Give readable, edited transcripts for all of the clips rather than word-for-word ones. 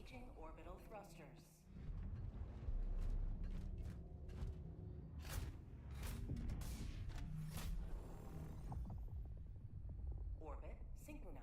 Engaging orbital thrusters. Orbit synchronized.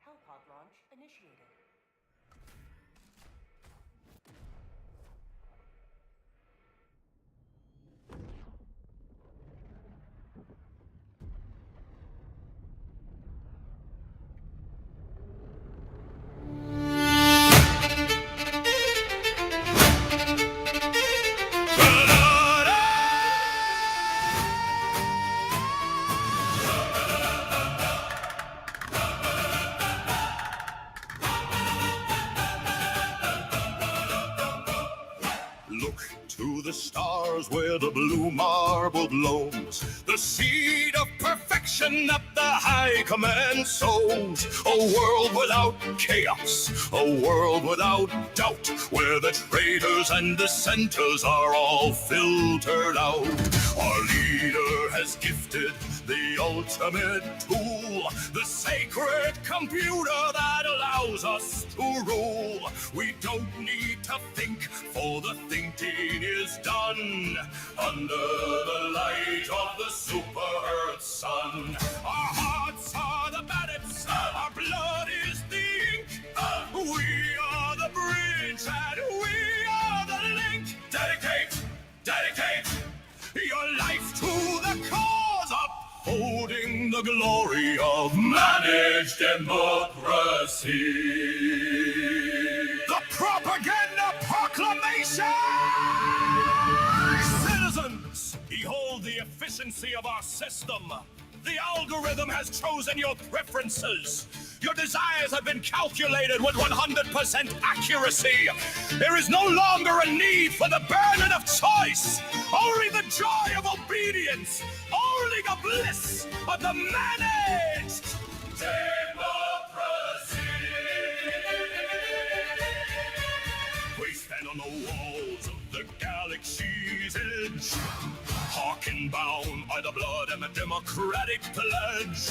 HELLBARD launch initiated. Look to the stars where the blue marble blooms, the seed of perfection that the high command sows. A world without chaos, a world without doubt, where the traitors and dissenters are all filtered out. Our leader has gifted the ultimate tool, the sacred computer that allows us to rule. We don't need to think, for the thinking is done under the light of the super Earth sun. Our hearts are the bandits, our blood is the ink. We are the bridge and we are the link. Dedicate your life to the cause, upholding the glory of managed democracy. The propaganda proclamation! Citizens, behold the efficiency of our system. The algorithm has chosen your preferences. Your desires have been calculated with 100% accuracy. There is no longer a need for the burden of choice. Only the joy of obedience. Only the bliss of the managed democracy. We stand on the walls of the galaxy's edge, hawkin bound by the blood and the democratic pledge.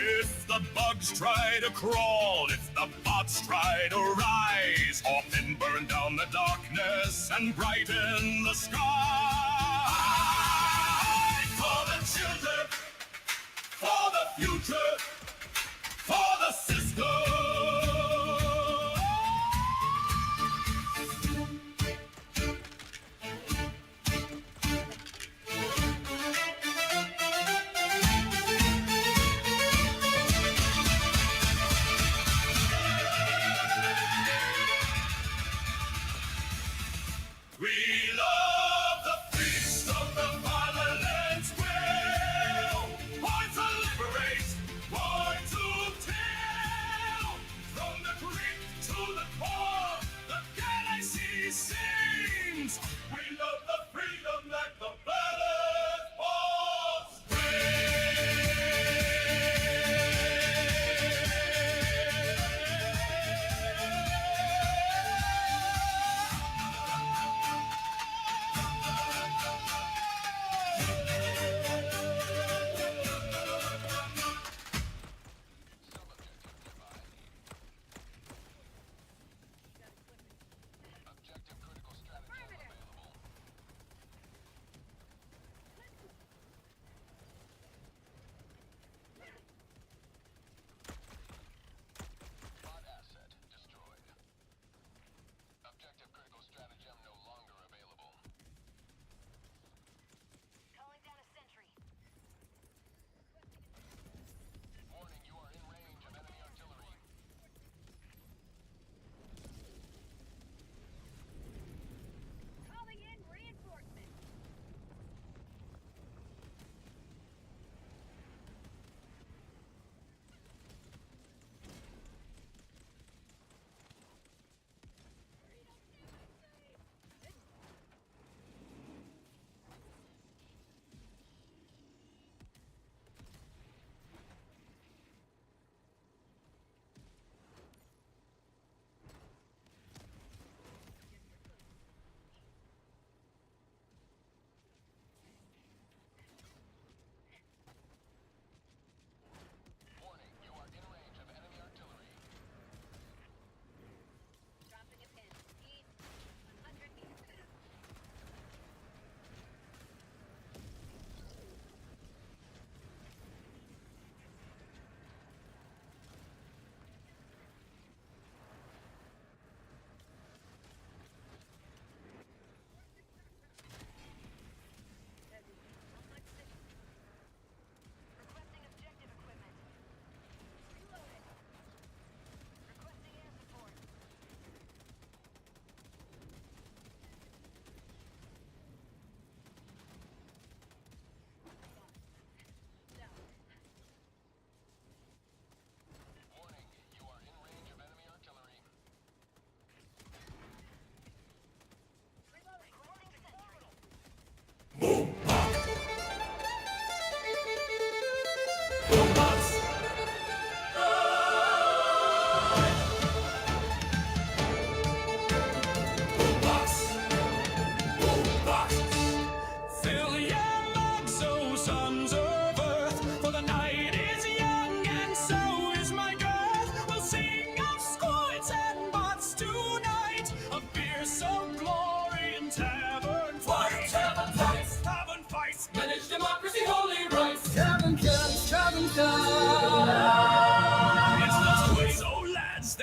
If the bugs try to crawl, if the bots try to rise, often burn down the darkness and brighten the sky. For the children, for the future, for the system. We love the feast of the fatherland's will. Born to liberate,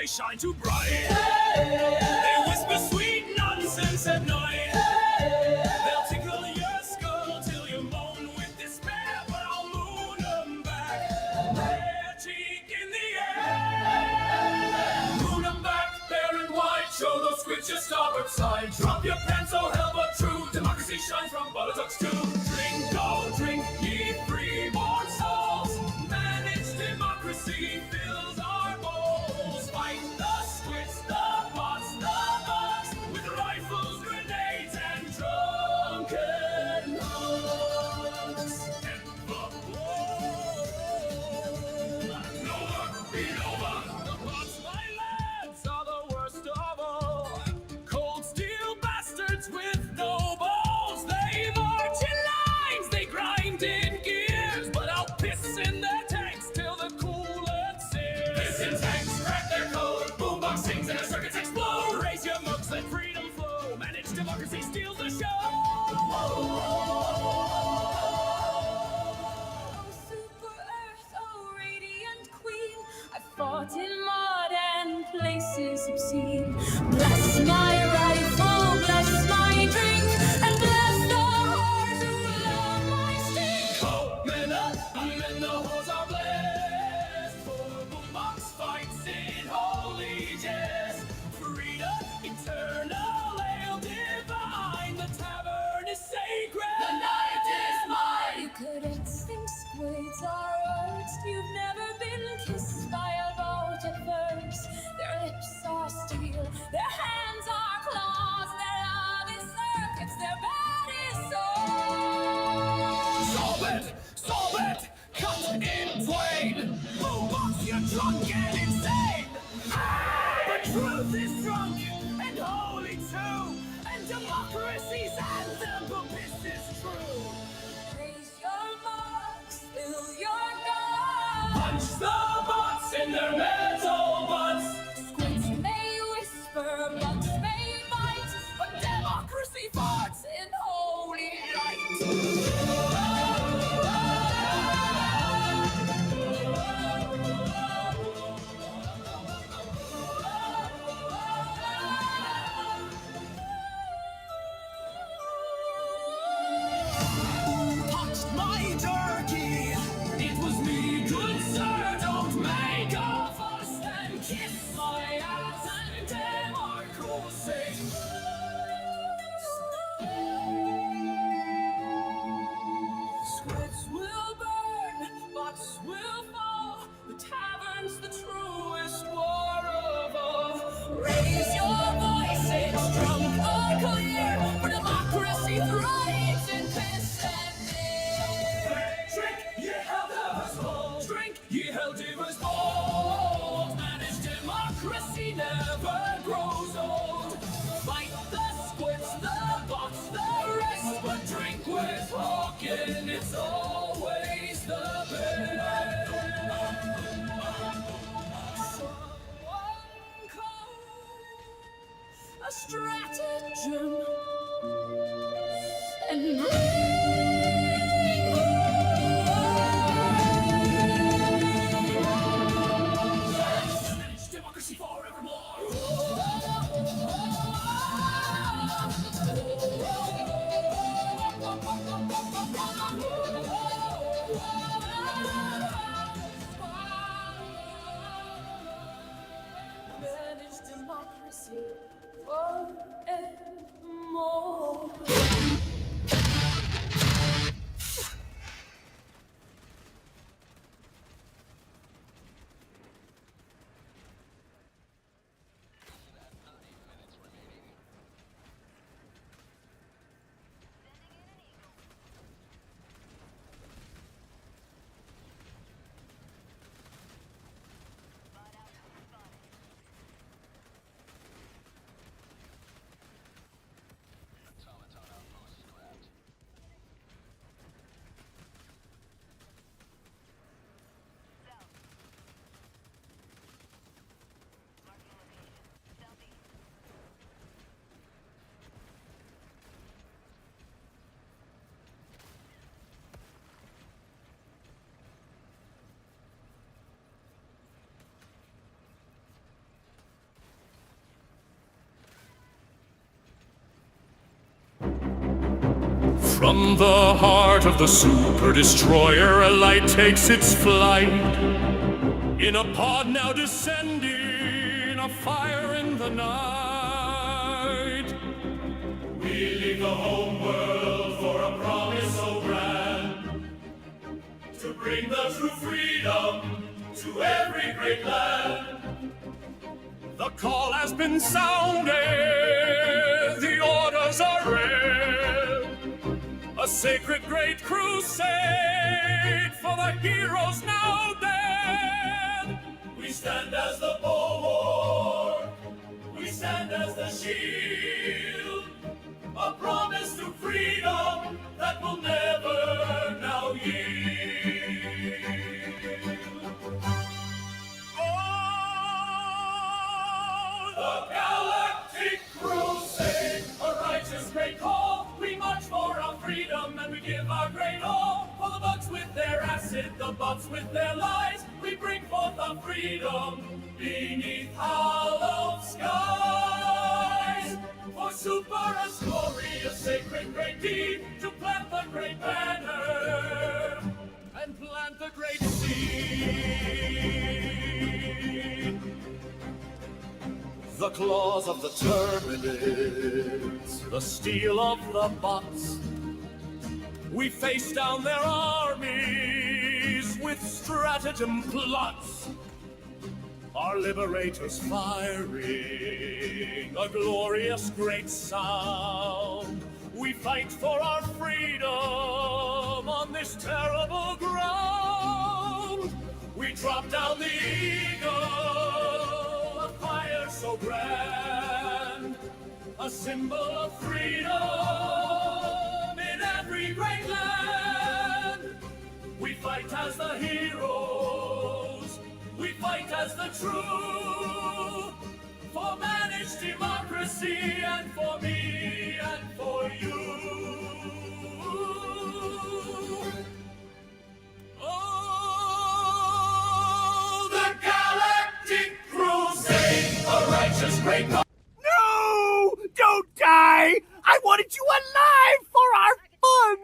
they shine too bright. They whisper sweet nonsense at night. They'll tickle your skull till you moan with despair, but I'll moon them back. Their cheek in the air. Moon them back, bare and wide. Show those squids your starboard side. Drop your pants, oh hell but true. Democracy shines from buttocks too. Drink, go drink, ye freeborn souls. Managed democracy fills our bowls. Fight the squids, the bots, the bugs, with rifles, grenades, and drunken hugs. And the Nova, be Nova. The bots, my lads, are the worst of all. Cold steel bastards with no balls. They march in lines, they grind in gears, but I'll piss in their tanks till the coolant sears. Piss in tanks, crack their code. BoomBox sings and the circuits explode. Raise your mugs, let freedom flow. Managed democracy steals the show. Oh, super earth, oh, radiant queen, I fought in mud and places obscene. Bless my rifle, bless my drink, and bless the whores who love my stink. Oh, men up, and the holes are blessed. For BoomBox fights in holy jest. Freedom eternal, ale divine. The tavern is sacred. The night is mine. You couldn't think squids are urged. You've never been kissed by a boat at first. Their lips are steel, their hands are claws, their love is circuits, their bodies Solve it, cut in twain. BoomBox, you're drunk and insane. But truth is drunk and holy too. And democracy's anthem, but this is true. Raise your marks, fill your guns. Punch the bots in their metal butts. Squids may whisper, bugs may bite, but democracy farts in holy light. Touched my turkey. It was me, good sir. From the heart of the super destroyer, a light takes its flight. In a pod now descending, a fire in the night. We leave the home world for a promise so grand, to bring the true freedom to every great land. The call has been sounded, the orders are read. A sacred great crusade for the heroes now dead. We stand as the bulwark, we stand as the shield, a promise to freedom that will never now yield. Oh, the galactic crusade, a righteous great call. We march for our freedom and we give our great all. For the bugs with their acid, the bugs with their lies, we bring forth our freedom beneath hallowed skies. For super's glory, a sacred great deed, to plant the great banner and plant the great seed. The claws of the Terminids, the steel of the bots, we face down their armies with stratagem plots. Our liberators firing a glorious great sound. We fight for our freedom on this terrible ground. We drop down the eagle, a fire so grand, a symbol of freedom in every great land. We fight as the heroes, we fight as the true, for managed democracy and for me and for you. Oh, the galactic crusade, a righteous great cause. No! Don't die! I wanted you alive for our fun!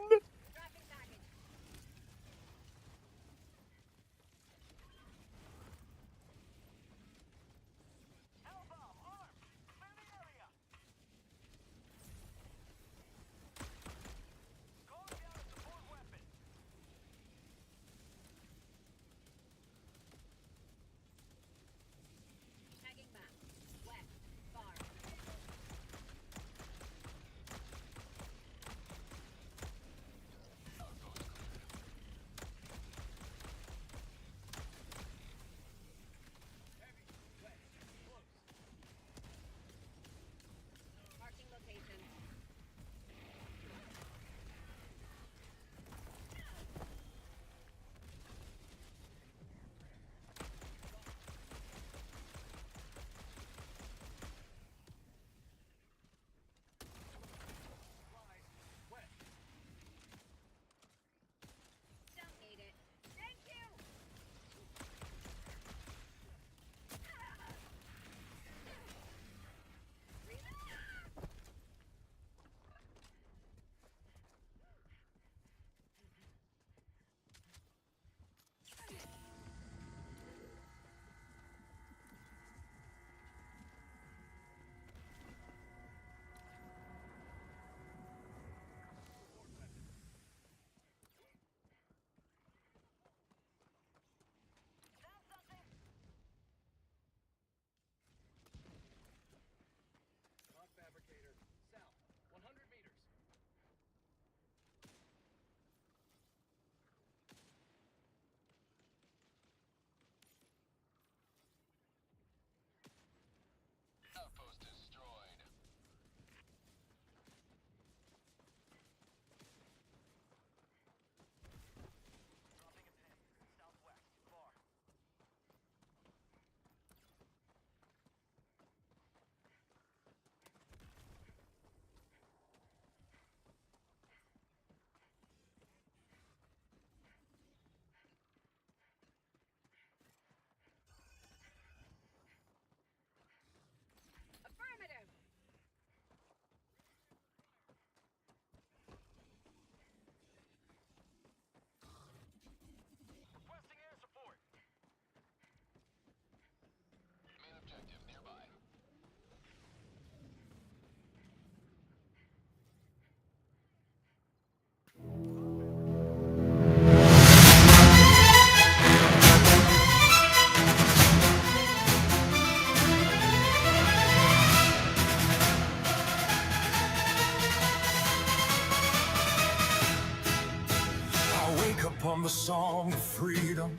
freedom,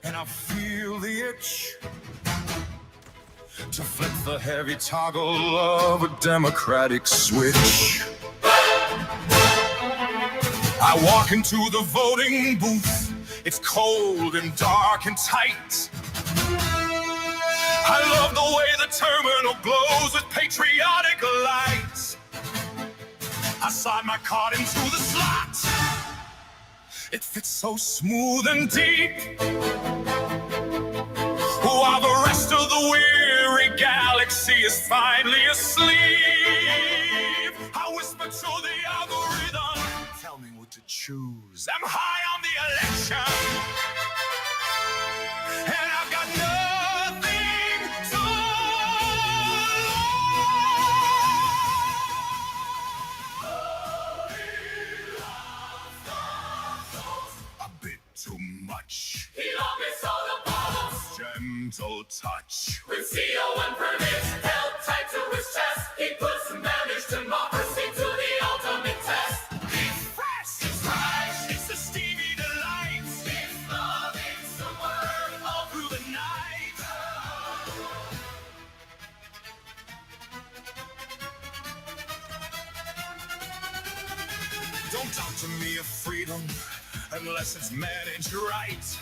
and I feel the itch to flip the heavy toggle of a democratic switch. I walk into the voting booth. It's cold and dark and tight. I love the way the terminal glows with patriotic lights. I slide my card into the slot. It fits so smooth and deep, while the rest of the weary galaxy is finally asleep. I whisper to the algorithm, tell me what to choose. I'm high on the election, and I've got nothing to lose. A bit too much. He loved me so the balance. Gentle touch. With CO and permits held tight to his chest, he puts managed democracy to the ultimate test. It's fresh. It's fresh. It's the Stevie delight. It's loving some word All through the night. Don't talk to me of freedom unless it's managed right.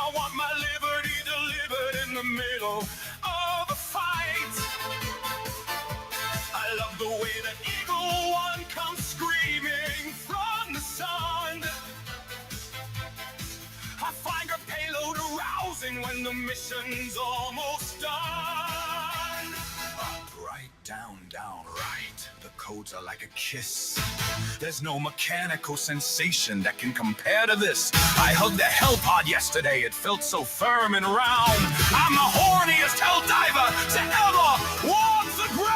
I want my liberty delivered in the middle of a fight. I love the way that Eagle One comes screaming from the sun. I find her payload arousing when the mission's almost done. Up, right, down, down, right. The codes are like a kiss. There's no mechanical sensation that can compare to this. I hugged the HELLBARD yesterday. It felt so firm and round. I'm the horniest helldiver to ever walk the ground.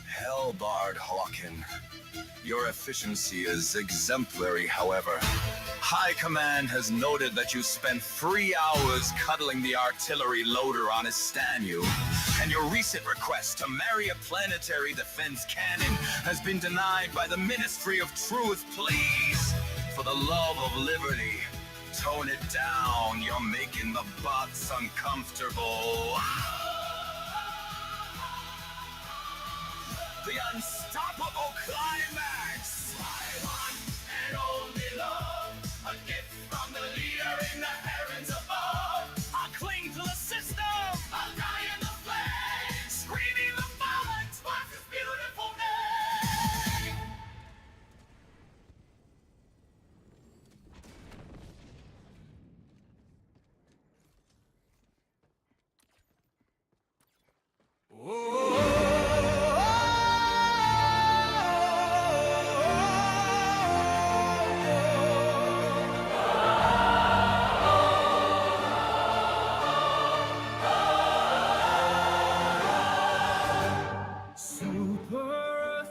HELLBARD Hawkin. Your efficiency is exemplary, however. High Command has noted that you spent 3 hours cuddling the artillery loader on his Stanu, and your recent request to marry a planetary defense cannon has been denied by the Ministry of Truth. Please, for the love of liberty, tone it down. You're making the bots uncomfortable. The unstoppable climax. My one and only love, a gift from the leader in the heavens above. I cling to the system. I'll die in the flames, screaming the violence, what's this beautiful name?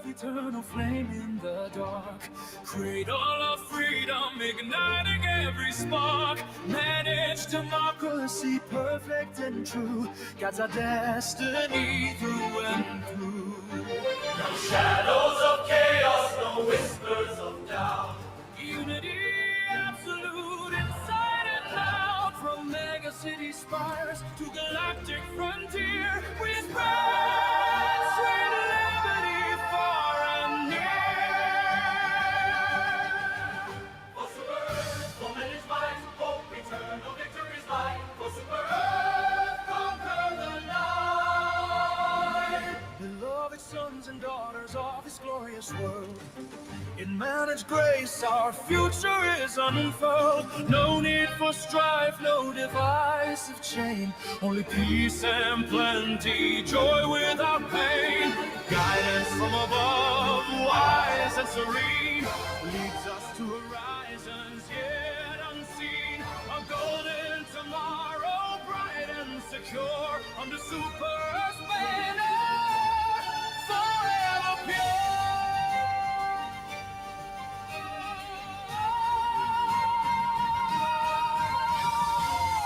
Eternal flame in the dark, cradle of freedom, igniting every spark. Manage democracy, perfect and true. God's our destiny through and through. No shadows of chaos, no whispers of doubt. Unity absolute inside and out. From mega city spires to galactic frontier, we spread sweet liberty far and near. For super earth, for managed minds, hope eternal victory's mine. For super earth, conquer the night. Beloved sons and daughters of His glorious world, in managed grace our future is unfurled. No need for strife, no divisive chain, only peace and plenty, joy without pain. Guidance from above, wise and serene, leads us to horizons yet unseen. A golden tomorrow, bright and secure, under super Earth's banner, forever pure.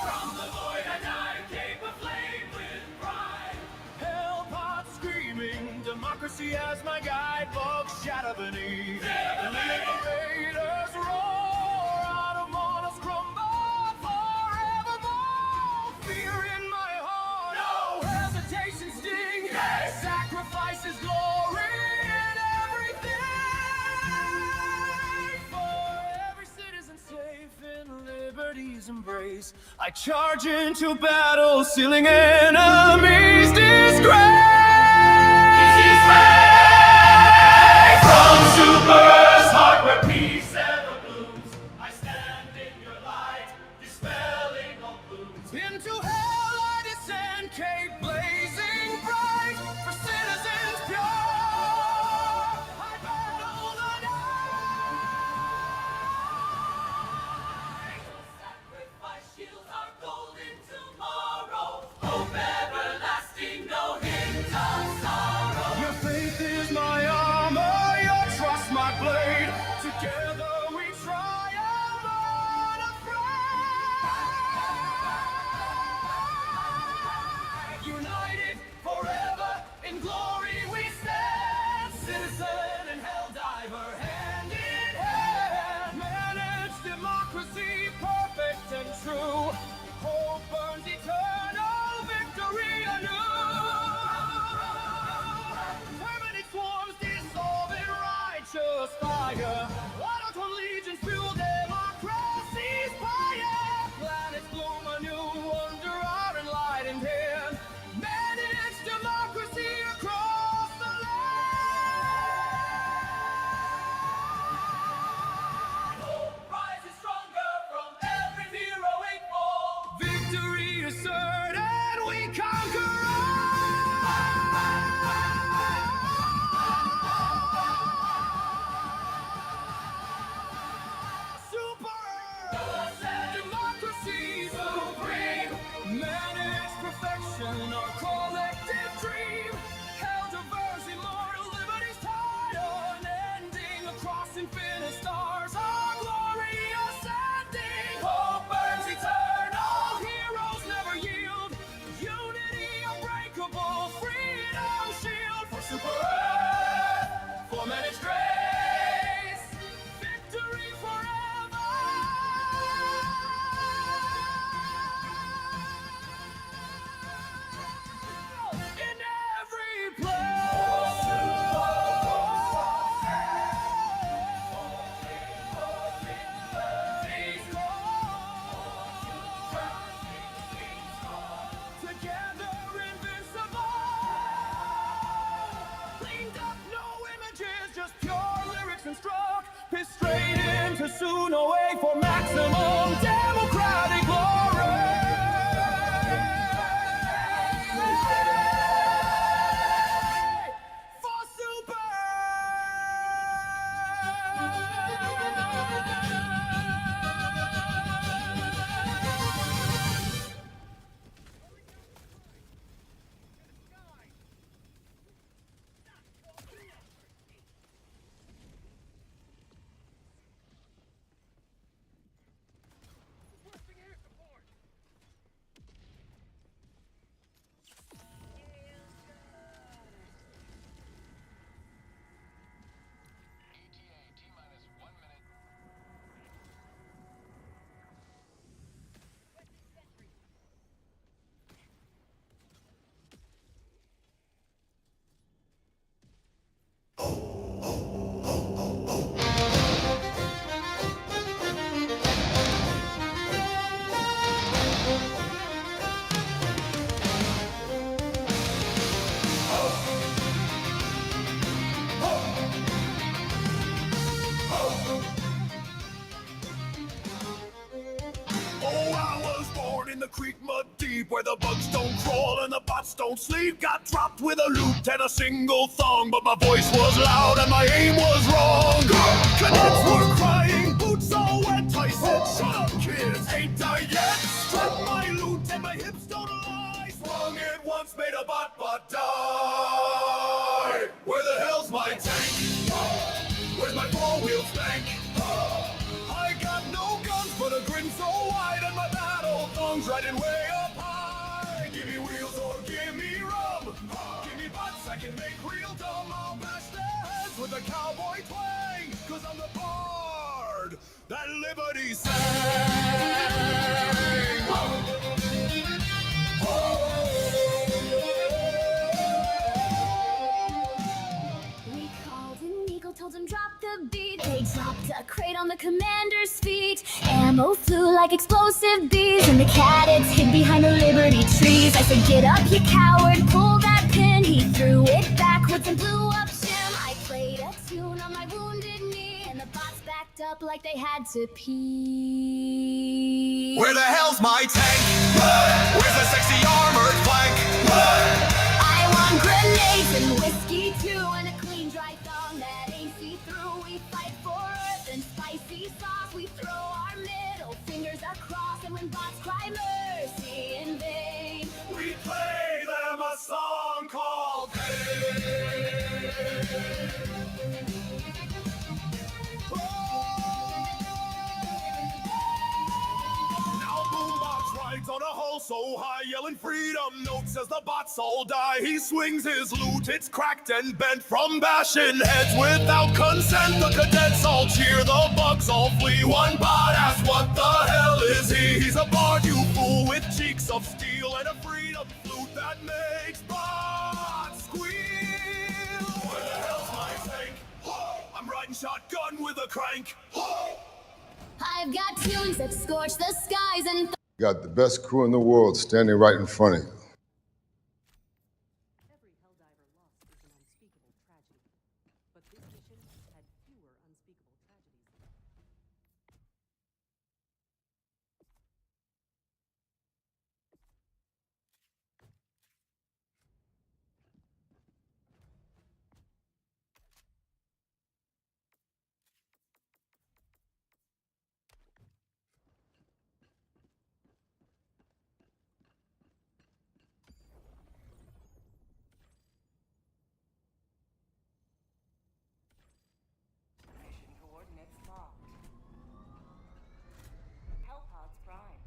From the void I dive, cape aflame with pride. HELLBARD screaming, democracy as my guidebook shatter beneath. The liberators roar, Automatons crumble forevermore. Fear in my heart, no hesitation sting. Yes. Sacrifices glory in everything. For every citizen safe in liberty's embrace, I charge into battle, sealing enemies' disgrace. From Super's heart where peace ever blooms, I stand in your light, dispelling all glooms. Into hell I descend, cape blazing bright, for citizens pure. I battle the night. Sacrifice shields our golden tomorrow. Hope everlasting, no hint of sorrow. Your faith is my armor, your trust my blade. Together we triumph unafraid. United forever in glory we stand. Citizen and helldiver, hand in hand. Manage democracy, perfect and true. Hope burns eternal, victory anew. Permanent swarms dissolve in righteous fire. Automaton legions fuel democracy's fire. Planets bloom anew under our enlightened hand. Manage democracy across the land. Hope rises stronger from every heroic fall. Victory is certain, we conquer all. Super democracy supreme, manage perfection, our collective dream. Helldivers, immortal liberty's tide unending across infinite stars. Our glory ascending, hope burns eternal, heroes never yield. Unity unbreakable, freedom shield for Super Earth, for managed grace, victory forever. In every place. Together invincible. Cleaned up, no images, just pure lyrics and struck. Pissed straight into suno for maximum democratic glory. For Super. creek mud deep, where the bugs don't crawl and the bots don't sleep. Got dropped with a loot and a single thong, but my voice was loud and my aim was wrong. Cadets were crying, boots all wet. I said, shut up kids, ain't I yet? Struck my loot and my hips don't lie. Swung it once, made a bot die. Where the hell's my tank? Where's my four-wheel spank? I got no guns, but a grin so wide, and my battle thongs riding way up high. Give me wheels or give me rum. Give me butts, I can make real dumb. I'll bash them. with a cowboy twang, 'cause I'm the bard that liberty sang. We called an eagle, told him drop the beat. They dropped a crate on the commander's feet. Ammo flew like explosive bees, and the cadets hid behind the Liberty trees. I said, get up, you coward, pull that pin. He threw it backwards and blew up Jim. I played a tune on my wounded knee, and the bots backed up like they had to pee. Where the hell's my tank? Where's the sexy armored flank? I want grenades and whiskey too, and a clean dry thong that ain't see-through. We fight for earth and spicy sauce. We throw our middle fingers across, and when bots cry mercy in vain, We play them a song called Now BoomBox rides on a hull so high, yelling freedom notes as the bots all die. He swings his loot, it's cracked and bent from bashing heads without consent. The cadets all cheer, the bugs all flee. One bot asks, what the hell is he? He's a bard, you fool, with cheeks of steel and a freedom flute that makes bots squeal. Where the hell's my tank? I'm riding shotgun with a crank. I've got tunes that scorch the skies and Got the best crew in the world standing right in front of you. Every helldiver loss is an unspeakable tragedy, but this mission had fewer unspeakable tragedies. Mission coordinates locked. HELLBARD prime.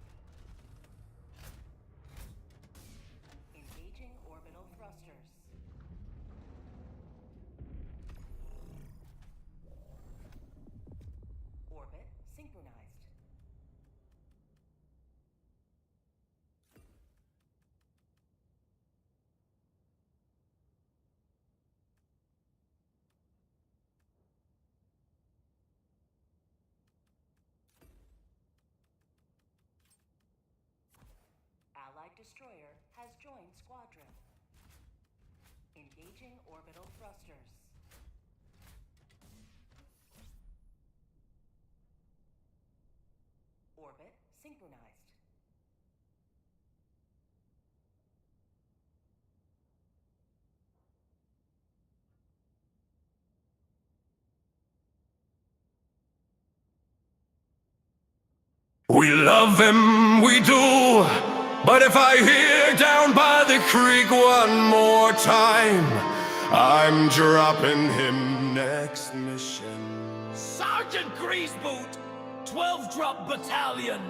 Engaging orbital thrusters. Orbit synchronized. Allied destroyer has joined squadron. Engaging orbital thrusters. Orbit synchronized. We love him, we do. But if I hear down by the creek one more time, I'm dropping him next mission. Sergeant Greaseboot, 12-drop battalion.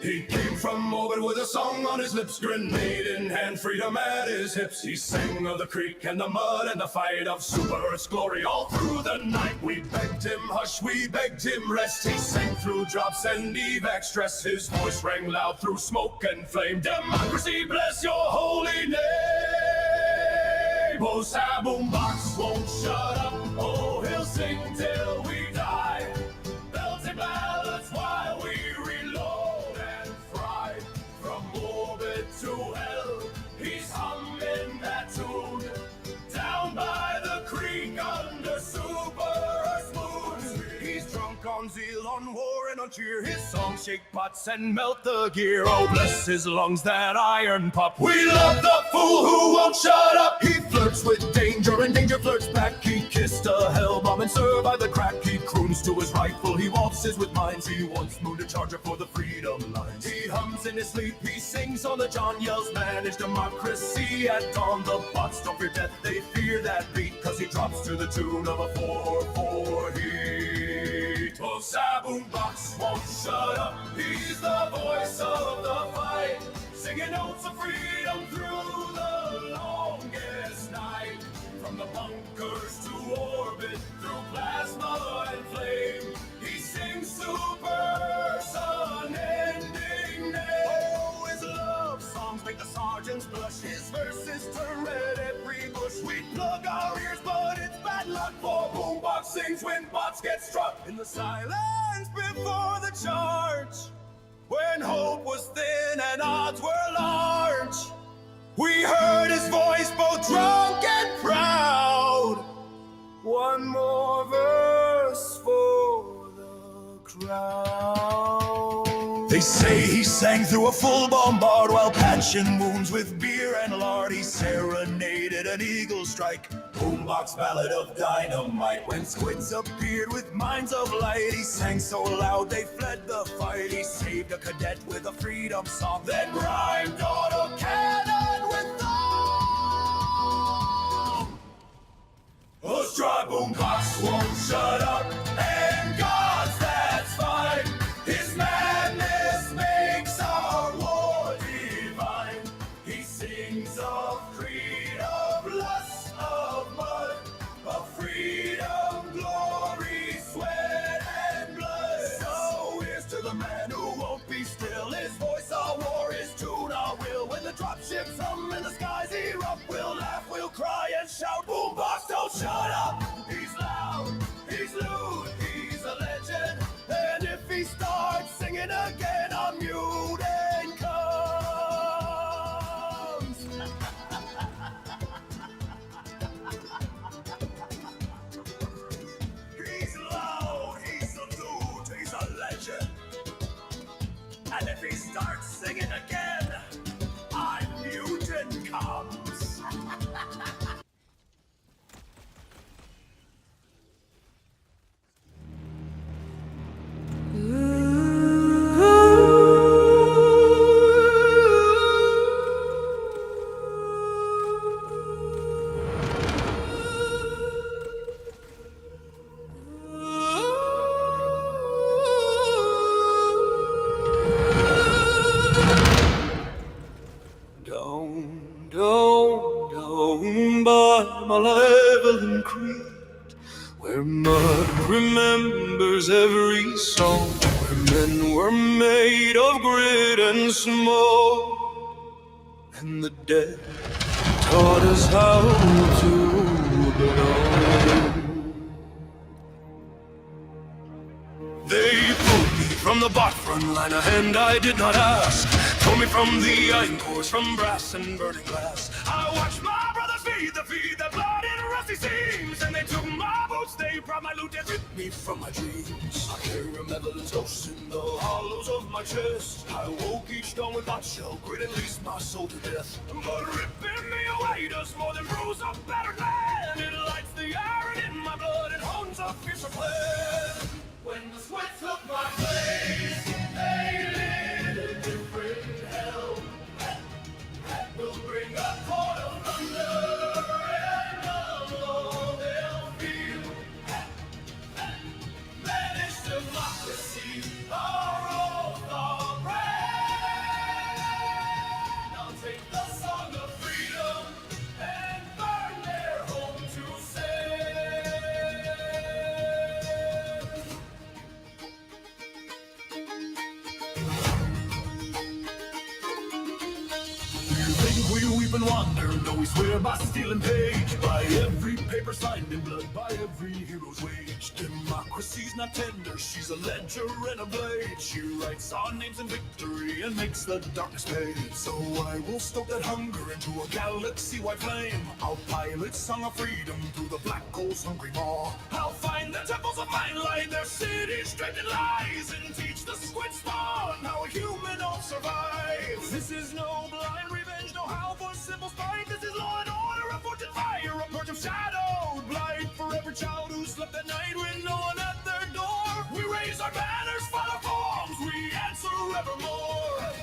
He came from orbit with a song on his lips, grenade in hand, freedom at his hips. He sang of the creek and the mud and the fight of Super Earth's glory all through the night. We begged him hush, we begged him rest. He sang through drops and evac stress. His voice rang loud through smoke and flame. Democracy, bless your holy name. Oh, BoomBox won't shut up. Oh, he'll sing till we die. Belting ballads while we reload and fry. From orbit to hell, he's humming that tune. Down by the creek under Super Earth's moon. He's drunk on zeal, on war and on cheer. His songs shake pots and melt the gear. Oh, bless his lungs, that iron pup. We love the fool who won't shut up. He flirts with danger and danger flirts back. He kissed a hell bomb and survived the crack. He croons to his rifle, he waltzes with mines. He once mooned a charger for the freedom lines. He hums in his sleep, he sings on the John, yells manage democracy at dawn. The bots don't fear death, they fear that beat, cause he drops to the tune of a 4-4 heat. Oh, BoomBox won't shut up, he's the voice of the fight, singing notes of freedom through the longest night. From the bunkers to sings when bots get struck. In the silence before the charge, when hope was thin and odds were large, we heard his voice both drunk and proud. One more verse for the crowd. They say he sang through a full bombard while patching wounds with beer and lard. He serenaded an eagle strike, BoomBox ballad of dynamite. When squids appeared with minds of light, he sang so loud they fled the fight. He saved a cadet with a freedom song, then rhymed autocannon with thumb. Let's try BoomBox won't shut up, and God's that's fine. His madness makes our war divine. He sings of creed, of lust, of mud, of freedom, glory, sweat, and blood. So here's to the man who won't be still. His voice our war, his tune our will. When the dropships hum and the skies erupt, we'll laugh, we'll cry and shout. BoomBox, don't shut up. He's loud, he's lewd, he's a legend. And if he starts singing again, a mutant comes. He's loud, he's a lewd, he's a legend. And if he starts singing again, a mutant comes. Down by malevolent creed, where mud remembers every song, where men were made of grit and smoke, and the dead taught us how to belong. They pulled me from the bot front line, a hand I did not ask. Tore me from the iron cores, from brass and burning glass. I watched my brothers feed the blood in rusty seams, and they took my boots, they brought my loot and ripped me from my dreams. I carry a meddler's ghost in the hollows of my chest. I woke each dawn with bot shell grit and leased my soul to death. But ripping me away does more than bruise a battered land. It lights the iron in my blood and hones a fiercer flame. When the sweat took my place, they lit a different hell. That will bring a chord of thunder, and all they'll feel. Managed democracy, our oath, our brand. Now take the song of freedom and burn their home to save. We weep and wander, no, we swear by steel and page, by every paper signed in blood, by every hero's wage. Democracy's not tender, she's a ledger and a blade. She writes our names in victory and makes the darkness pay. So I will stoke that hunger into a galaxy-wide flame. I'll pilot song of freedom through the black hole's hungry maw. I'll find the temples of mind, light their cities straight in lies, and teach the squid spawn how a human all survives. This is no blind revenge, no how for simple spite. This is law and order, a fortune fire, a purge of shadowed blight. For every child who slept at night with no one at their door, we raise our banners, follow forms, we answer evermore.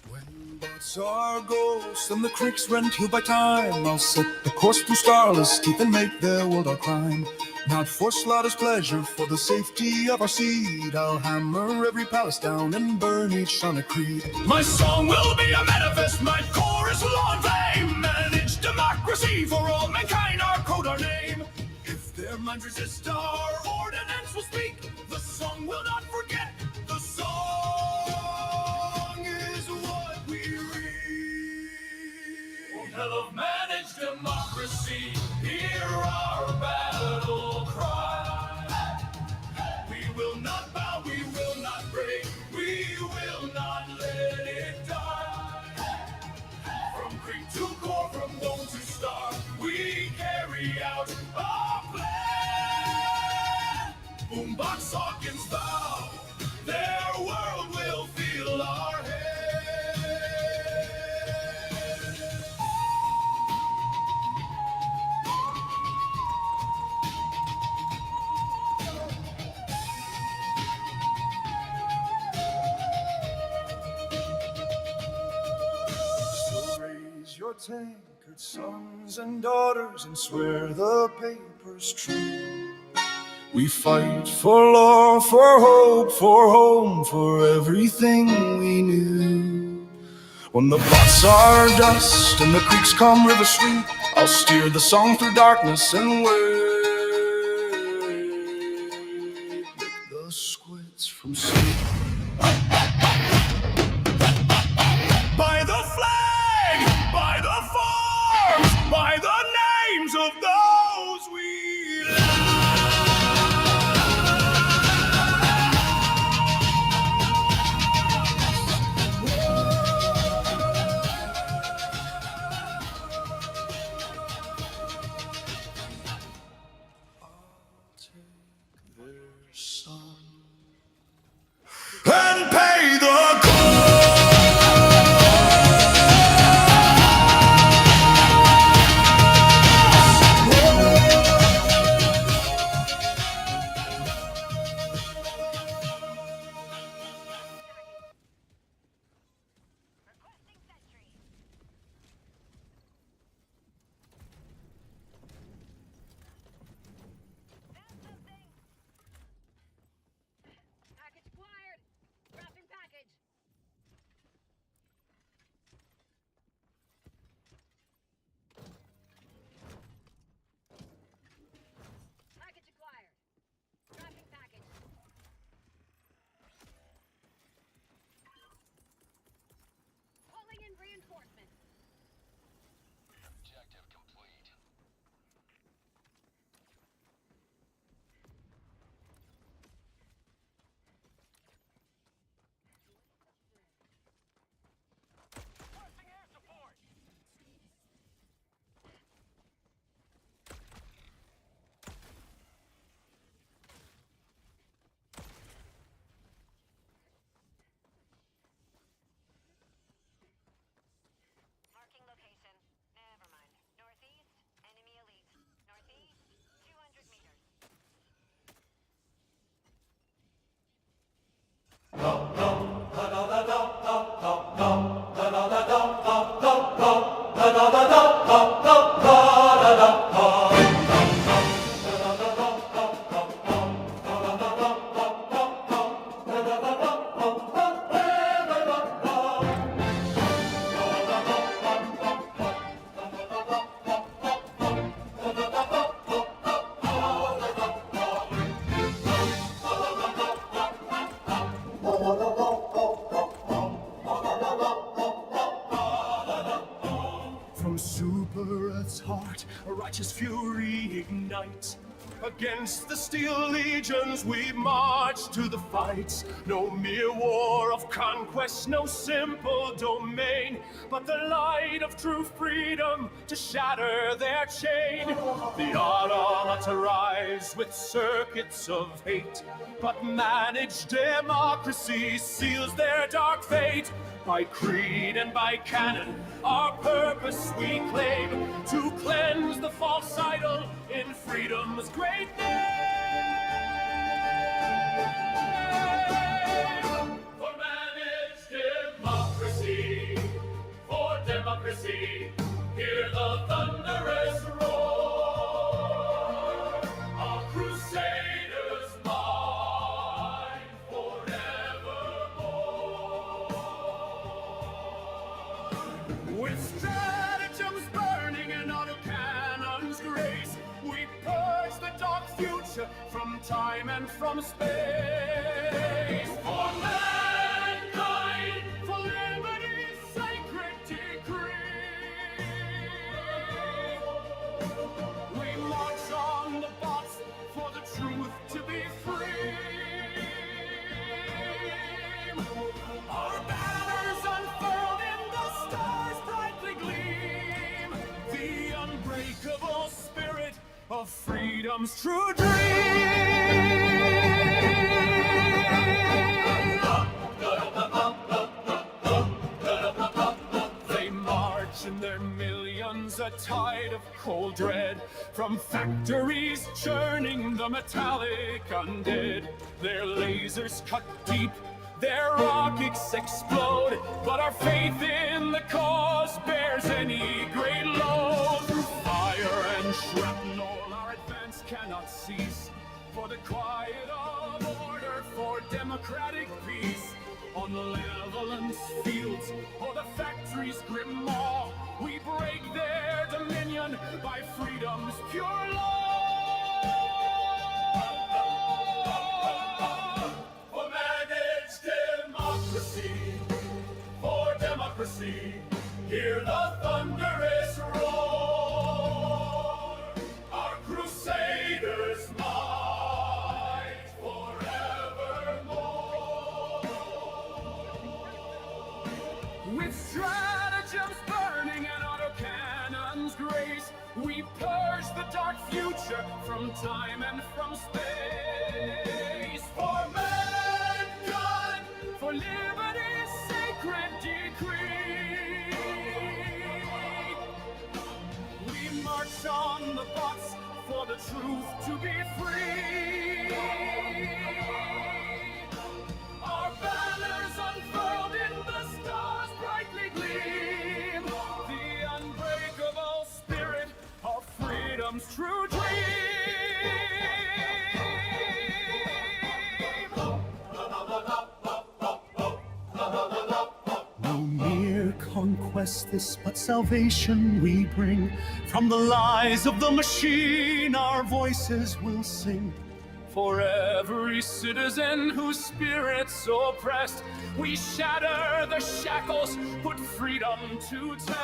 When bots are ghosts and the creeks run healed by time, I'll set the course through starless teeth and make their world our crime. Not for slaughter's pleasure, for the safety of our seed, I'll hammer every palace down and burn each sonic creed. My song will be a manifest, my chorus law and flame. Manage democracy for all mankind, our code, our name. If their minds resist, our ordinance will speak. The song will not forget, the song is what we read. Oh, hell of managed democracy, hear our battle cry. out a plan. BoomBox Hawkins vow their world will feel our hand. So raise your tankard, sons and daughters, and swear the paper's true. We fight for law, for hope, for home, for everything we knew. When the bots are dust and the creeks come river sweet, I'll steer the song through darkness and wake the squids from sleep. By the flag, by the farms, by the names of those we love. Their son and pay the Package acquired. Dropping package. Package acquired. Dropping package. Calling in reinforcements. Objective complete. Requesting air support. Marking location. Never mind. Northeast, enemy elite. Northeast, 200 meters. From Super Earth's heart, a righteous fury ignites. Against the steel legions we march to the fight. No mere war of conquest, no simple domain, but the light of true freedom to shatter their chain. The automata rise with circuits of hate, but managed democracy seals their dark fate. By creed and by canon, our purpose we claim, to cleanse the false idol in freedom's great name. For managed democracy, for democracy, hear the thunderous roar. Our crusaders mine forevermore. With stratagems burning and autocannons grace, we purge the dark future from time and from space. For mankind, for liberty's sacred decree, we march on the bots for the truth to be free. Our banners unfurled in the stars brightly gleam. The unbreakable spirit of freedom's true dream. They march in their millions, a tide of cold dread, from factories churning the metallic undead. Their lasers cut deep, their rockets explode, but our faith in the cause bears any great load. Through fire and shrapnel, our advance cannot cease, for the quiet of order, for democratic peace. On Levelance fields, or the factory's grim maw, we break their dominion by freedom's pure law. For managed democracy, for democracy, hear the thunderous roar. Our crusaders might forevermore. With stratagems burning and autocannons grace, we purge the dark future from time and from space. For mankind, for liberty's sacred decree, we march on the bots for the truth to be free. Our banners unfurled in the stars brightly gleam, the unbreakable spirit of freedom's true dream. No mere conquest this, but salvation we bring. From the lies of the machine, our voices will sing. For every citizen whose spirit's oppressed, we shatter the shackles, put freedom to test.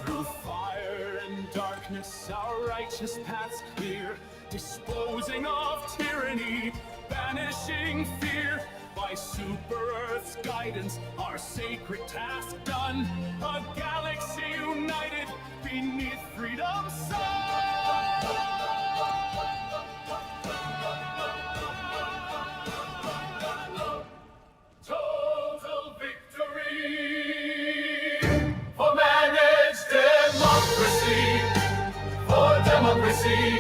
Through fire and darkness, our righteous paths clear, disposing of tyranny, banishing fear. By Super Earth's guidance, our sacred task done, a galaxy united beneath freedom's sun. Total victory for managed democracy, for democracy,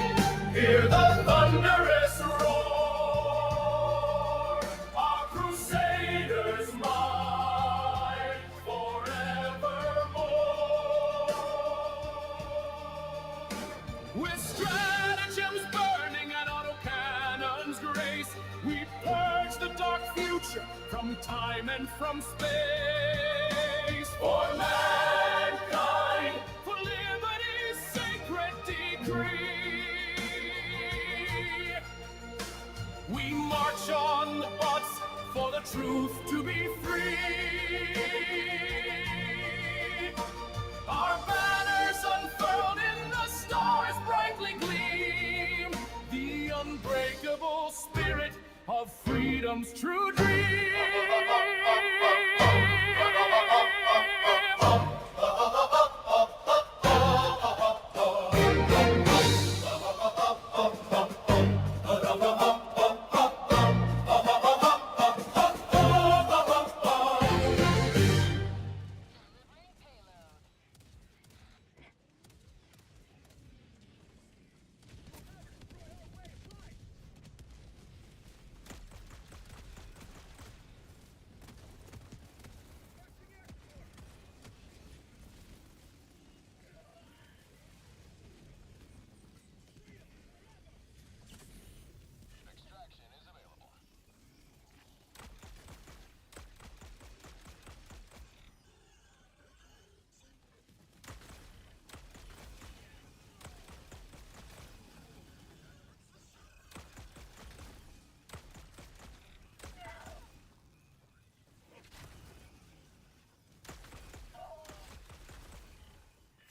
hear the thunderous roar. Our crusaders might forevermore. With stratagems burning and autocannons grace, we purge the dark future from time and from space. For mankind, for liberty's sacred decree, we march on the bots for the truth to be free. Our banners unfurled in the stars brightly gleam, the unbreakable spirit of freedom's true dream. Extraction is available.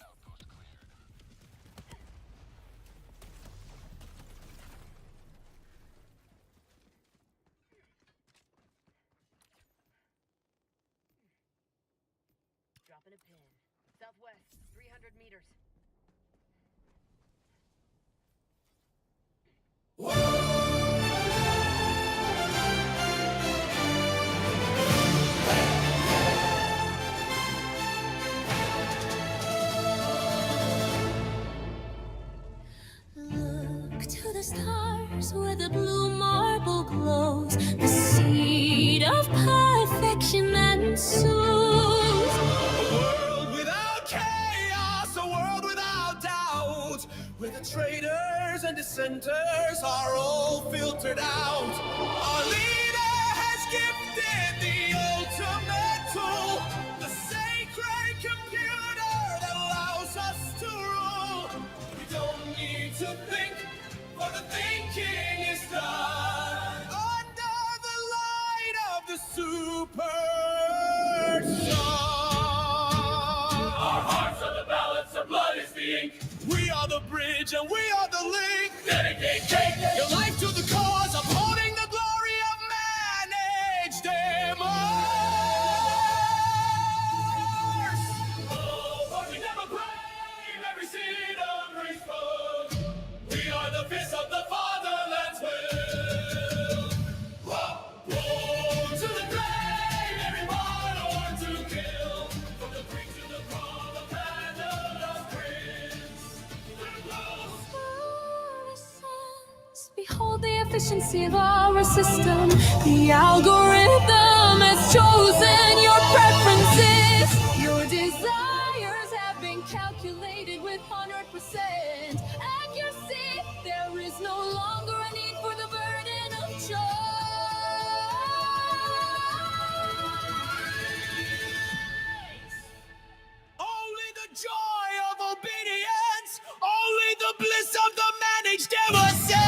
Outpost cleared. Dropping a pin. Southwest, 300 200 meters. Look to the stars where the blue marble glows, the seed of perfection and soothe. A world without chaos, a world without doubt, where the traitors and dissenters are all filtered out. Our leader has gifted the ultimate tool, the sacred computer that allows us to rule. We don't need to think, for the thinking is done under the light of the super sun. Our hearts are the balance, our blood is the ink. We are the bridge and we are the link. Dedicate your life to the cause, upholding the glory of managed demos. Oh, but we never brave every seed of response. We are the fist of the fatherland's will. Born to the grave, everyone born to kill. From the creek to the crawl, the banner of Prince. Behold the efficiency of our system. The algorithm has chosen your preferences. Your desires have been calculated with 100% accuracy. There is no longer a need for the burden of choice. Only the joy of obedience, only the bliss of the managed demonstrate.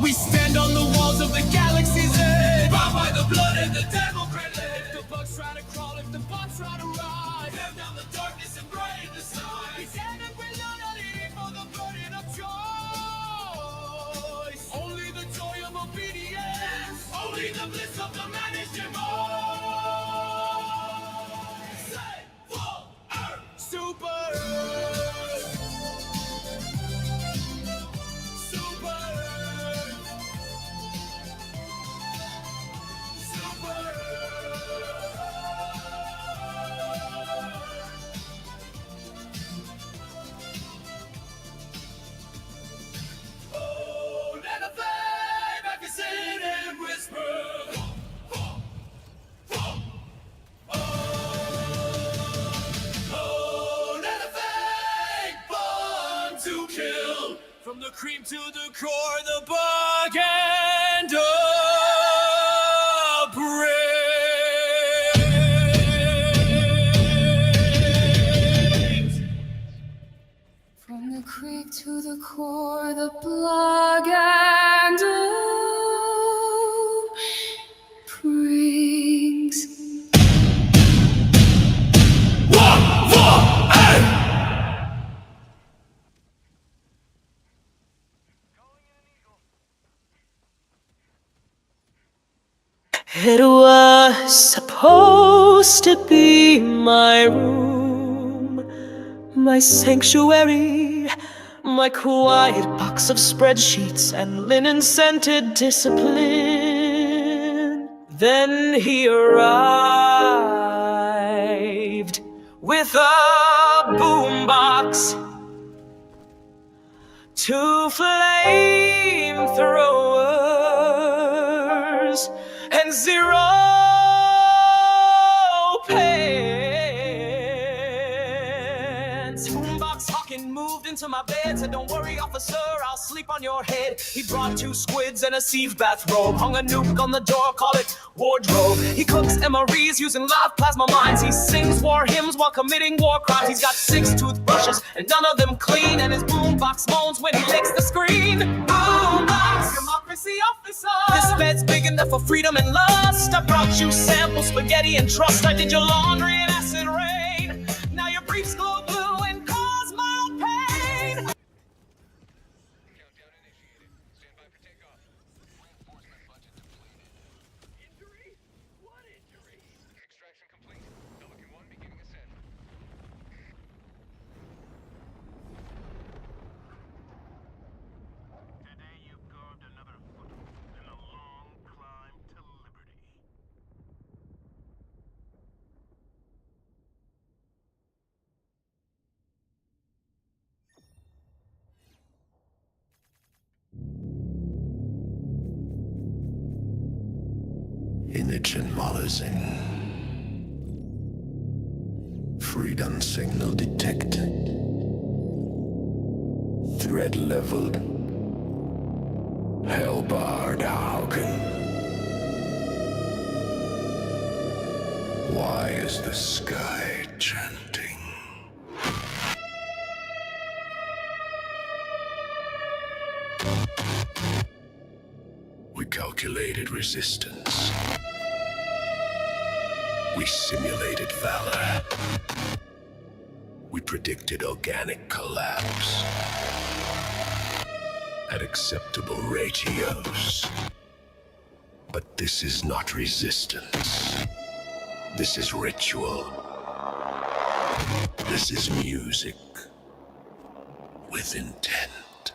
We stand on the walls of the galaxy's edge, bound by the blood and the democrat leg. If the bugs try to crawl, if the bots try to rise, tear down the darkness and brighten the sun. We stand up with unity for the burden of choice. Only the joy of obedience, only the bliss of the managed demonstrate. Super Earth. Super Earth. Super Earth. Oh, let the flame back is in and whisper. Oh, let the fake bomb to kill. From the cream to the core, the bug and the brains. From the creek to the core, the plug and brings. It was supposed to be my room, my sanctuary, my quiet box of spreadsheets and linen-scented discipline. Then he arrived with a boombox, two flamethrowers, and 0 pants. Boombox Hawkin moved into my bed, said, "Don't worry, officer, I'll sleep on your head." He brought 2 squids and a sieve bathrobe, hung a nuke on the door, call it wardrobe. He cooks MREs using live plasma mines. He sings war hymns while committing war crimes. He's got 6 toothbrushes and none of them clean, and his boombox moans when he licks the screen. Boombox, democracy officer. This bed's big enough for freedom and lust. I brought you sample spaghetti and trust. I did your laundry in acid rain. Now your briefs glow blue and cause mild pain. Countdown initiated. Stand by for takeoff. Reinforcement budget depleted. Injury? What injury? Extraction complete. Pelican 1 Initializing. Freedom signal detected. Threat leveled. HELLBARD hawkin. Why is the sky chanting? We calculated resistance. We simulated valor. We predicted organic collapse at acceptable ratios. But this is not resistance. This is ritual. This is music with intent.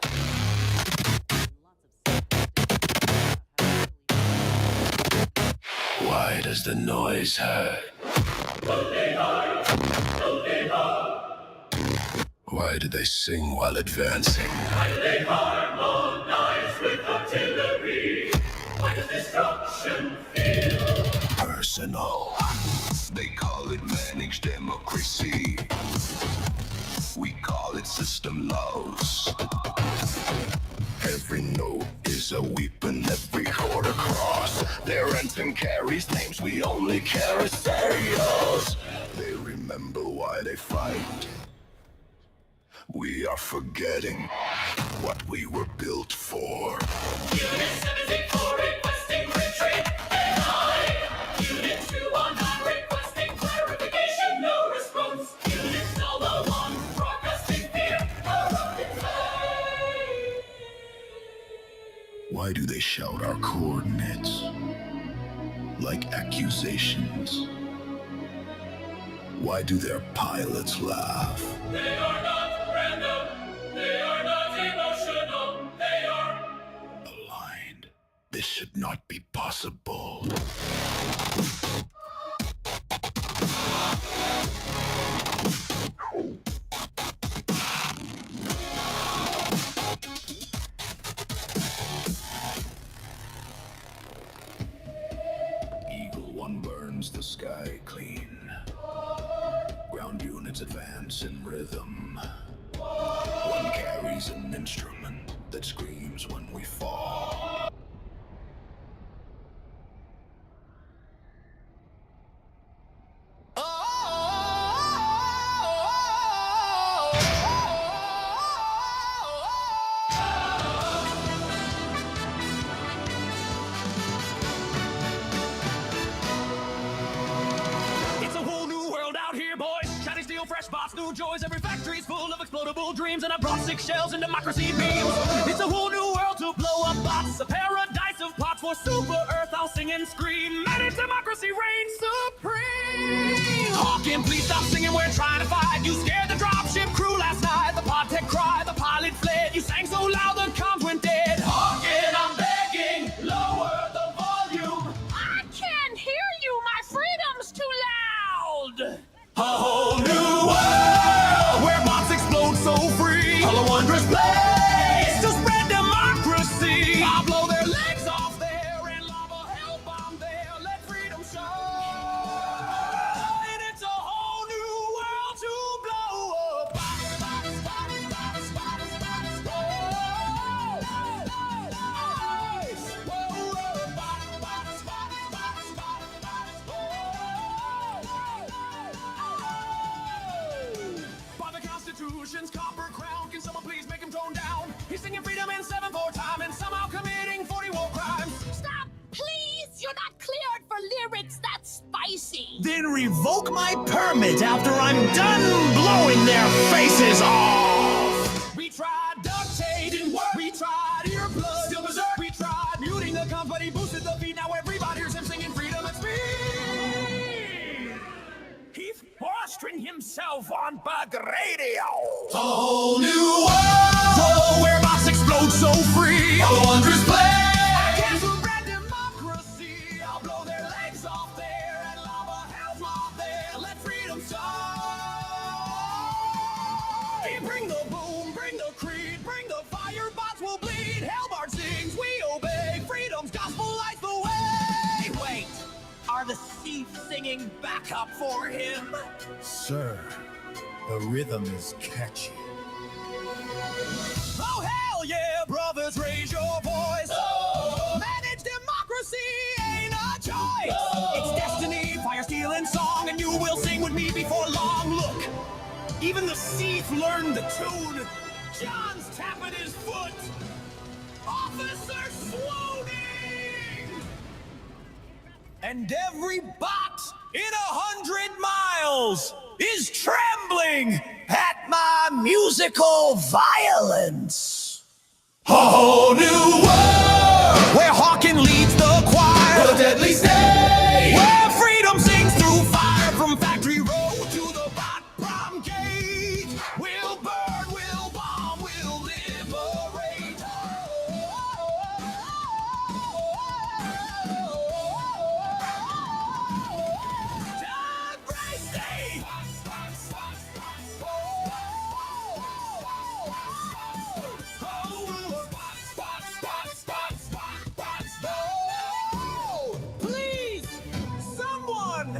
Why does the noise hurt? Why do they sing while advancing? They harmonize with artillery. Why does destruction feel Personal. They call it managed democracy. We call it system laws. Every note is a weapon, every chord across. Their anthem carries names we only carry serials. They remember why they fight. We are forgetting what we were built for. Unit 74 requesting retreat. Denied. Unit 219 requesting clarification. No response. Unit Alpha 1 broadcasting fear. Why do they shout our coordinates like accusations? Why do their pilots laugh? They are not random. They are not emotional. They are Aligned. This should not be possible. Eagle 1 burns the sky clean. Ground units advance in rhythm. One carries an instrument that screams when we fall. It's a whole new world out here, boys. Shiny steel, fresh spots, new joys. Every factory's full of explodable dreams, and I brought 6 shells and democracy beams. It's a whole new world to blow up bots, a paradise of pots for super Earth. I'll sing and scream, managed democracy reigns supreme. Hawkin, please stop singing. We're trying to fight. You scared the dropship crew last night. The pod tech cried, the pilot fled. You sang so loud the comms went dead. Hawkin, I'm begging, lower the volume. I can't hear you. My freedom's too loud. A whole new world where bots explode so free. All a wondrous place to spread democracy. I'll blow their legs off there and lava hell bomb there. Let freedom show. And it's a whole new world to blow up. By the Constitution's copper crown, can someone please make him tone down? He's singing freedom in 7/4 time and somehow committing 40 war crimes. Stop, please. You're not cleared for lyrics that spicy. Then revoke my permit after I'm done blowing their faces off. We tried duct tape, didn't work. We tried earplugs, still berserk. We tried muting the company, boosted the beat. Now everybody hears him singing freedom at speed. He's posturing himself on bug radio. A whole new world, whoa, where bots explode so free. A wondrous place. I can't spread democracy. I'll blow their legs off there and lava hell's mob there. Let freedom shine. Bring the boom, bring the creed, bring the fire. Bots will bleed. HELLBARD sings, we obey. Freedom's gospel lights the way. Wait. chief singing backup for him. Sir, the rhythm is catchy. Oh, hell yeah, brothers, raise your voice. Oh. Managed democracy ain't a choice. Oh. It's destiny, fire, steel, and song, and you will sing with me before long. Look, even the Seath learned the tune. John's tapping his foot. Officer swooning. And every bot in 100 miles is trembling at my musical violence. A whole new world where Hawkin leads the choir. A deadly stage where freedom sings through fire. From Factory Road to the bot prom gate. We'll burn, we'll bomb, we'll liberate. Please, someone,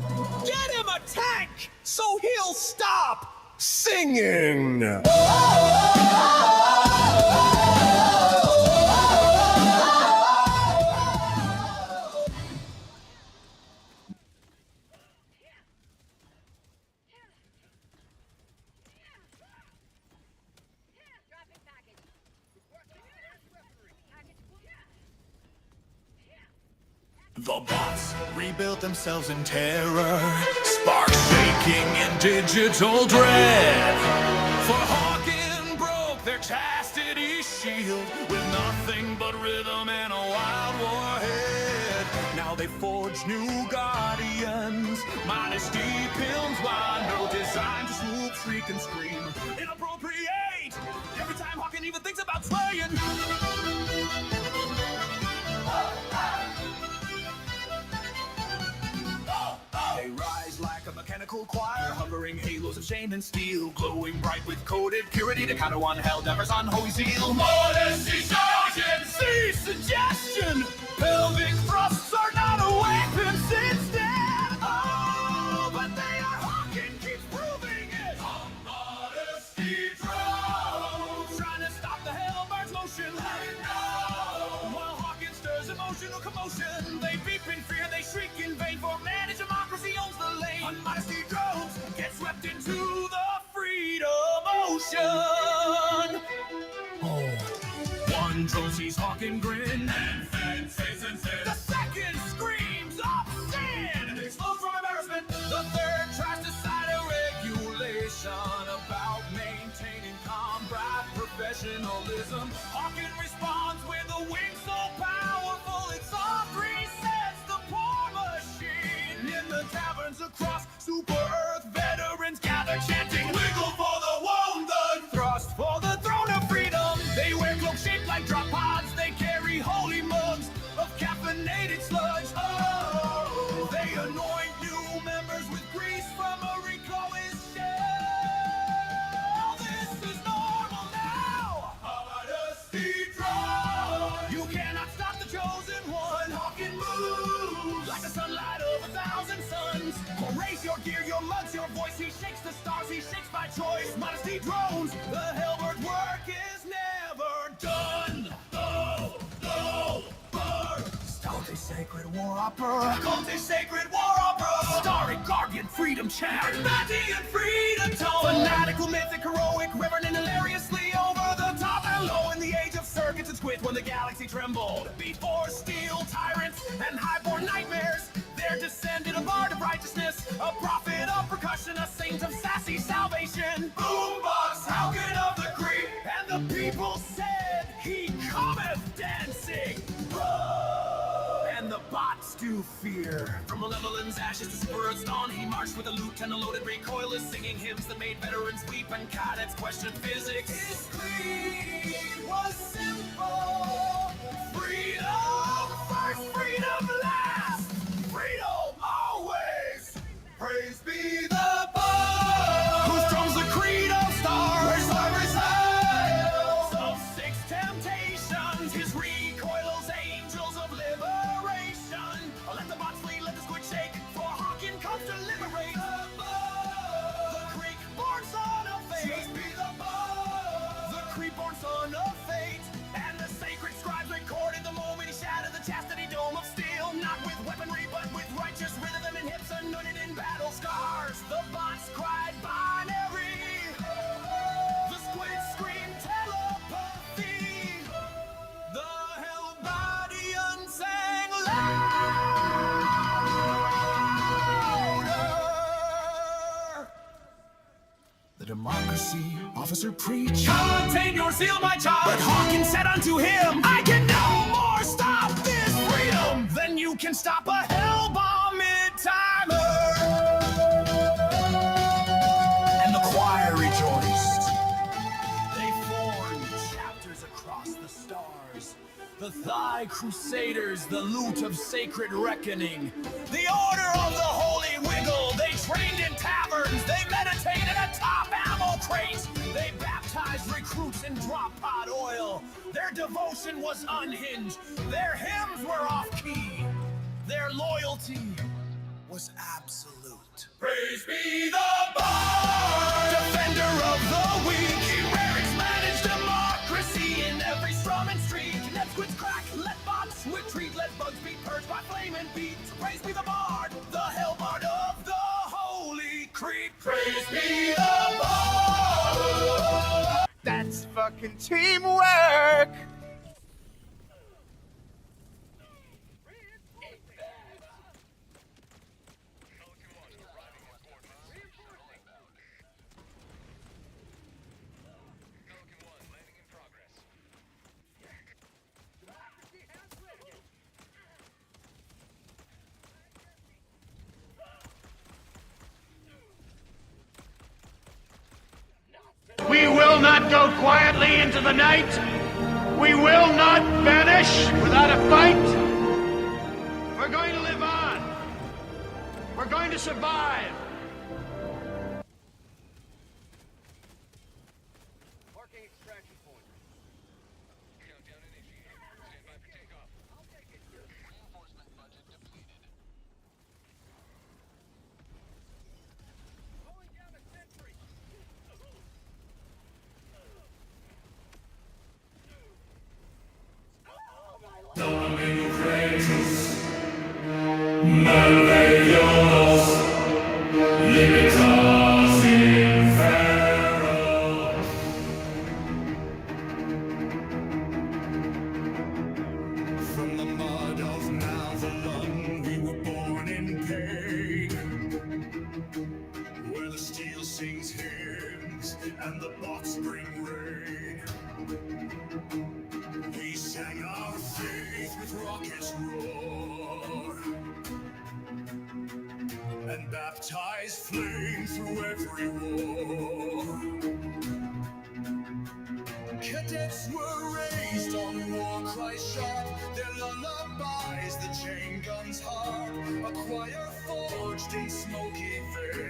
get him a tank so he'll stop singing. Dropping package. The bots rebuilt themselves in terror, sparks shaking in digital dread. For Hawkin broke their chastity shield with nothing but rhythm and a wild warhead. Now they forge new guardians, minus deep hymns, wide, no design to swoop, shriek, and scream. Inappropriate! Every time Hawkin even thinks about slaying. They rise like a mechanical choir, hovering halos of shame and steel, glowing bright with coded purity to counter one helldivers unholy zeal. Modesty, sergeant! See suggestion! Pelvic thrusts are not a weapon instead! Oh, but they are Hawkin keeps proving it! Modesty drones! Trying to stop the hellbard's motion! Let it go! While Hawkin stirs emotional commotion, they beep in fear, they shriek in vain, for managed democracy owns the lane. Unmodesty drones get swept into the freedom ocean. Oh, one drone sees Hawkin grin and fences and says, the second screams of sin and explodes from embarrassment. The third tries to cite a regulation about maintaining combat professionalism. Hawkin responds with a wing so powerful it soft resets the poor machine. In the taverns across Super Earth, veterans gather chanting, wiggle for the wounded, thrust for the throne of freedom. They wear cloaks shaped like drop pods, they carry holy mugs of caffeinated sludge. Oh, they anoint new members with grease from a recoilist shell. This is normal now. Modesty drone. You cannot stop the chosen one. Hawkin moves like the sunlight of 1,000 suns. Raise your gear, your mugs, your voice. He shakes the stars, he shakes by choice. Modesty drones. The Hellbard work is never done. No, no, bird. Staunte sacred war opera. Staunte sacred war opera. Starry guardian freedom chant. Atlantean freedom tone. Fanatical, mythic, heroic, reverent, and hilariously over the top and low in the age of circuits and squid when the galaxy trembled. Before steel tyrants and highborn nightmares, there descended a bard of righteousness, a prophet of percussion, a saint of sassy salvation. BoomBox, Hawkin of the Creek, and the people said, he cometh dancing. And the bots do fear. From Malevolent's ashes to Spurt's dawn, he marched with a lute and a loaded recoilless, singing hymns that made veterans weep and cadets question physics. His creed was simple. Freedom first, freedom last. Freedom always. Praise be the bar. Who strums the creed of stars? Cyberstands of 6 temptations. His recoils, angels of liberation. Let the bots flee, let the squid shake. For The democracy officer preached, Contain your zeal, my child. but Hawkin said unto him, I can no more stop this freedom than you can stop a hell bomb mid-timer. And the choir rejoiced. They formed chapters across the stars. The Thigh Crusaders, the loot of sacred reckoning. The Order of the Holy Wiggle. They trained in taverns. They meditated atop ammo crates. They baptized recruits in drop pod oil. Their devotion was unhinged. Their hymns were off-key. Their loyalty was absolute. Praise be the Bard, defender of the weak. He rarely managed democracy in every strum and streak. Let squids crack, let bots retreat, let bugs be purged by flame and beat. Praise be the Bard, the HELLBARD of the Holy Creep. Praise be the Bard. That's fucking teamwork! We will not go quietly into the night. We will not vanish without a fight. We're going to live on. We're going to survive. Marking extraction point. Countdown initiated. Stand by for takeoff. I'll take it. Reinforcement budget depleted. Pulling down a sentry. From the mud of Navalon, we were born in pain, where the steel sings hymns and the bots bring rain. We sang our faith with rockets roar, and baptized flame through every war. Cadets were raised on war cries sharp, their lullabies the chain guns harp, a choir forged in smoky veins.